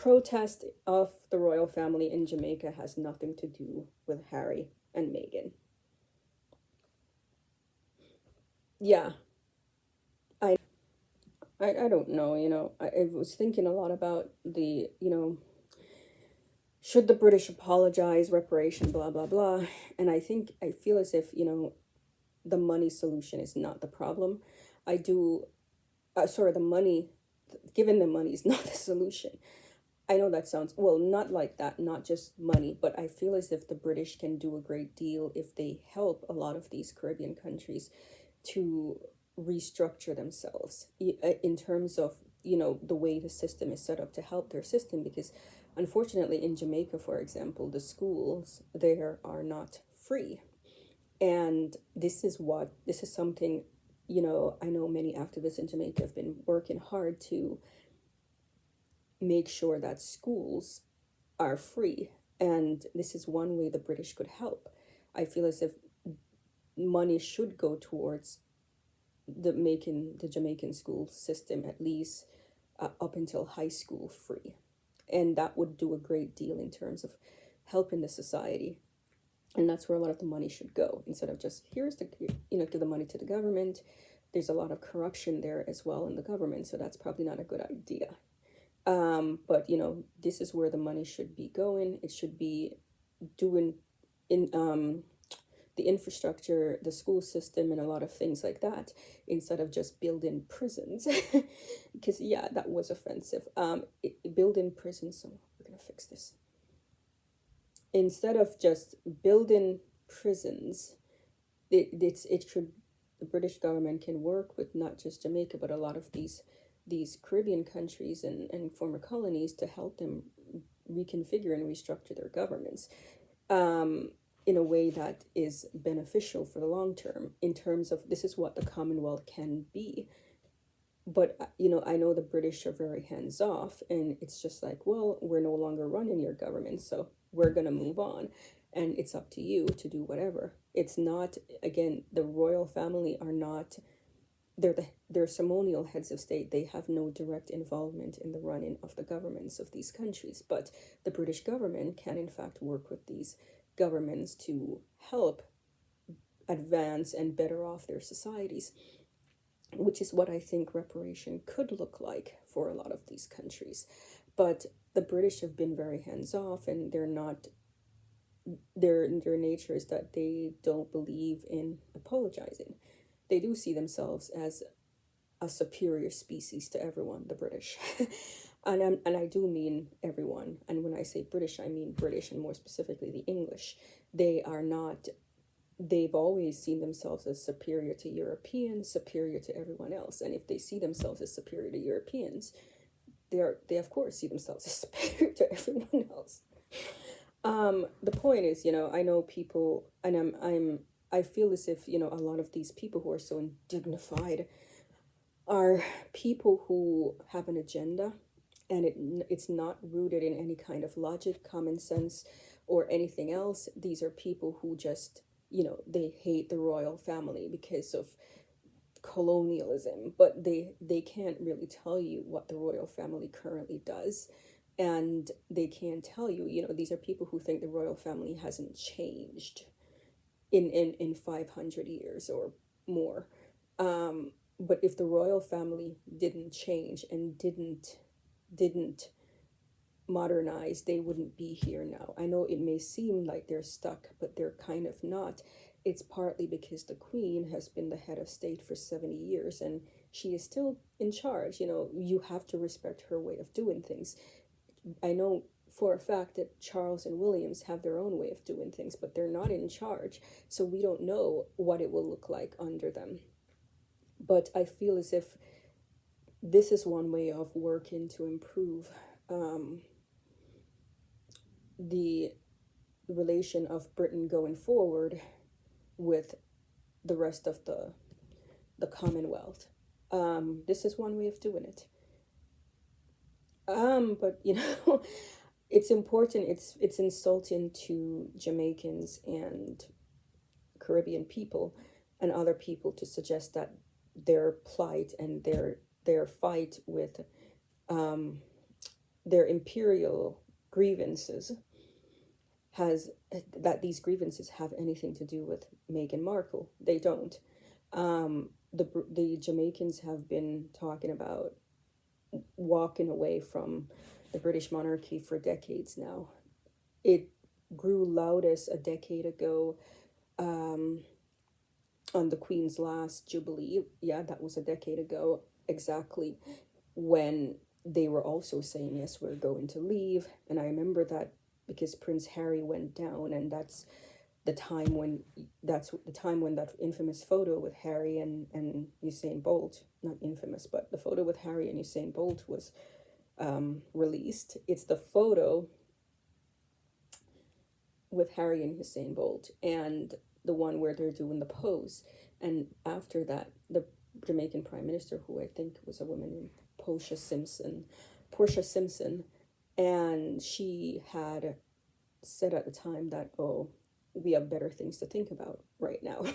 protest of the royal family in Jamaica has nothing to do with Harry and Meghan. Yeah, I I don't know, I was thinking a lot about the, should the British apologize, reparation, blah blah blah. And I feel as if, the money solution is not the problem. I do sorry, the money, giving them money is not the solution. I know that sounds, well, not like that, not just money, but I feel as if the British can do a great deal if they help a lot of these Caribbean countries to restructure themselves in terms of, the way the system is set up to help their system. Because unfortunately, in Jamaica, for example, the schools there are not free. And this is something, I know many activists in Jamaica have been working hard to make sure that schools are free. And this is one way the British could help. I feel as if money should go towards the making the Jamaican school system at least up until high school free. And that would do a great deal in terms of helping the society. And that's where a lot of the money should go, instead of just, here's the, give the money to the government. There's a lot of corruption there as well in the government, so that's probably not a good idea. But this is where the money should be going. It should be doing in the infrastructure, the school system, and a lot of things like that, instead of just building prisons. Because yeah, that was offensive. Building prisons. So we're gonna fix this. Instead of just building prisons, it should, the British government can work with not just Jamaica but a lot of these Caribbean countries and former colonies to help them reconfigure and restructure their governments in a way that is beneficial for the long term, in terms of this is what the Commonwealth can be. But I know the British are very hands off, and it's just like, well, we're no longer running your government, so we're going to move on, and it's up to you to do whatever. It's not, again, the royal family are not, they're ceremonial heads of state. They have no direct involvement in the running of the governments of these countries, but the British government can in fact work with these governments to help advance and better off their societies, which is what I think reparation could look like for a lot of these countries. But the British have been very hands off, and they're not, their nature is that they don't believe in apologizing. They do see themselves as a superior species to everyone, the British. And I do mean everyone. And when I say British, I mean British, and more specifically the English. They are not, they've always seen themselves as superior to Europeans, superior to everyone else. And if they see themselves as superior to Europeans, they of course see themselves as superior to everyone else. The point is, I know people, and I feel as if, a lot of these people who are so indignified are people who have an agenda, and it's not rooted in any kind of logic, common sense, or anything else. These are people who just, they hate the royal family because of colonialism, but they can't really tell you what the royal family currently does. And they can't tell you, these are people who think the royal family hasn't changed in 500 years or more. But if the royal family didn't change and didn't modernize, they wouldn't be here now. I know it may seem like they're stuck, but they're kind of not. It's partly because the Queen has been the head of state for 70 years, and she is still in charge. You have to respect her way of doing things. I know for a fact that Charles and Williams have their own way of doing things, but they're not in charge, so we don't know what it will look like under them. But I feel as if this is one way of working to improve the relation of Britain going forward with the rest of the Commonwealth. This is one way of doing it. But it's important. It's insulting to Jamaicans and Caribbean people and other people to suggest that their plight and their fight with their imperial grievances has that these grievances have anything to do with Meghan Markle. They don't. The Jamaicans have been talking about walking away from the British monarchy for decades now. It grew loudest a decade ago, um, on the Queen's last Jubilee. Yeah, that was a decade ago exactly, when they were also saying, yes, we're going to leave. And I remember that because Prince Harry went down, and the time when that's the time when that infamous photo with Harry and Usain Bolt, not infamous, but the photo with Harry and Usain Bolt was released. It's the photo with Harry and Usain Bolt, and the one where they're doing the pose. And after that, the Jamaican Prime Minister, who I think was a woman named Portia Simpson, and she had said at the time that, oh, we have better things to think about right now.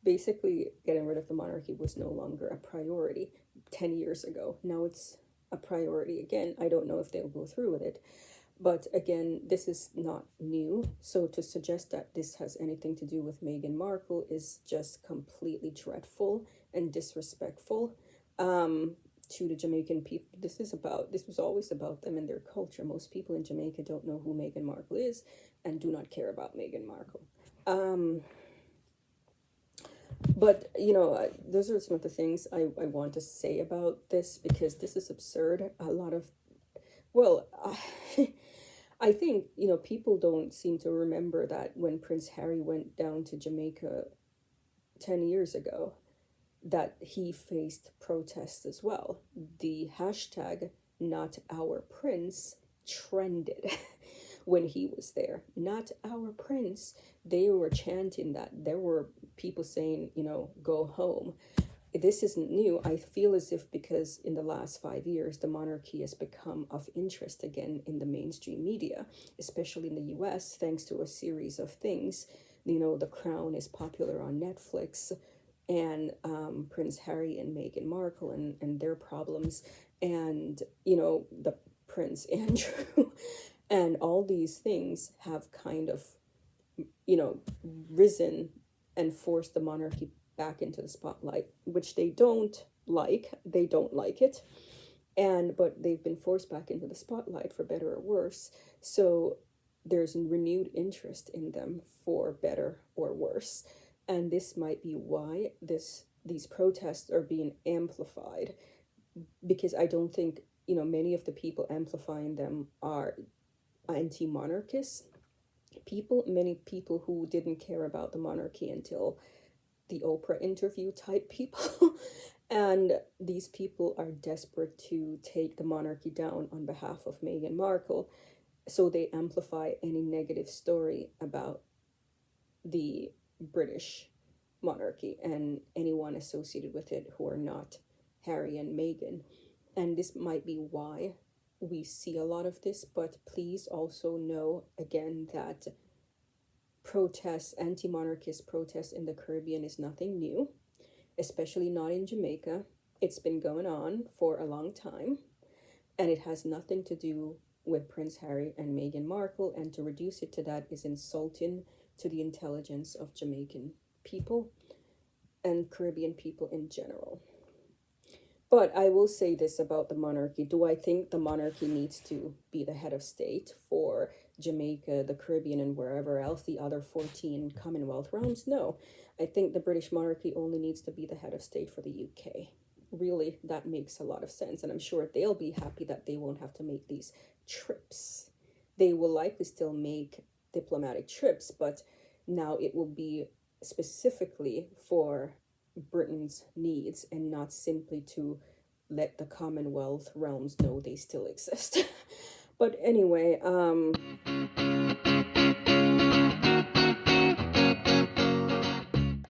Basically, getting rid of the monarchy was no longer a priority 10 years ago. Now it's a priority again. I don't know if they'll go through with it. But again, this is not new. So to suggest that this has anything to do with Meghan Markle is just completely dreadful and disrespectful, to the Jamaican people. This was always about them and their culture. Most people in Jamaica don't know who Meghan Markle is and do not care about Meghan Markle. But, those are some of the things I want to say about this, because this is absurd. A lot of, well, I think, people don't seem to remember that when Prince Harry went down to Jamaica 10 years ago, that he faced protests as well. The hashtag not our prince trended when he was there. Not our prince. They were chanting that. There were people saying, go home. This isn't new. I feel as if because in the last 5 years, the monarchy has become of interest again in the mainstream media, especially in the US, thanks to a series of things. The Crown is popular on Netflix, and Prince Harry and Meghan Markle and their problems, and, the Prince Andrew, and all these things have kind of, risen and forced the monarchy back into the spotlight, which they don't like. They don't like it. But they've been forced back into the spotlight for better or worse. So there's renewed interest in them for better or worse. And this might be why these protests are being amplified, because I don't think, many of the people amplifying them are anti-monarchists people, many people who didn't care about the monarchy until the Oprah interview type people. And these people are desperate to take the monarchy down on behalf of Meghan Markle. So they amplify any negative story about the British monarchy and anyone associated with it who are not Harry and Meghan. And this might be why we see a lot of this, but please also know again that anti-monarchist protests in the Caribbean is nothing new, especially not in Jamaica. It's been going on for a long time, and it has nothing to do with Prince Harry and Meghan Markle, and to reduce it to that is insulting to the intelligence of Jamaican people and Caribbean people in general. But I will say this about the monarchy. Do I think the monarchy needs to be the head of state for Jamaica, the Caribbean, and wherever else, the other 14 Commonwealth realms? No. I think the British monarchy only needs to be the head of state for the UK. Really, that makes a lot of sense. And I'm sure they'll be happy that they won't have to make these trips. They will likely still make diplomatic trips, but now it will be specifically for Britain's needs and not simply to let the Commonwealth realms know they still exist. But anyway,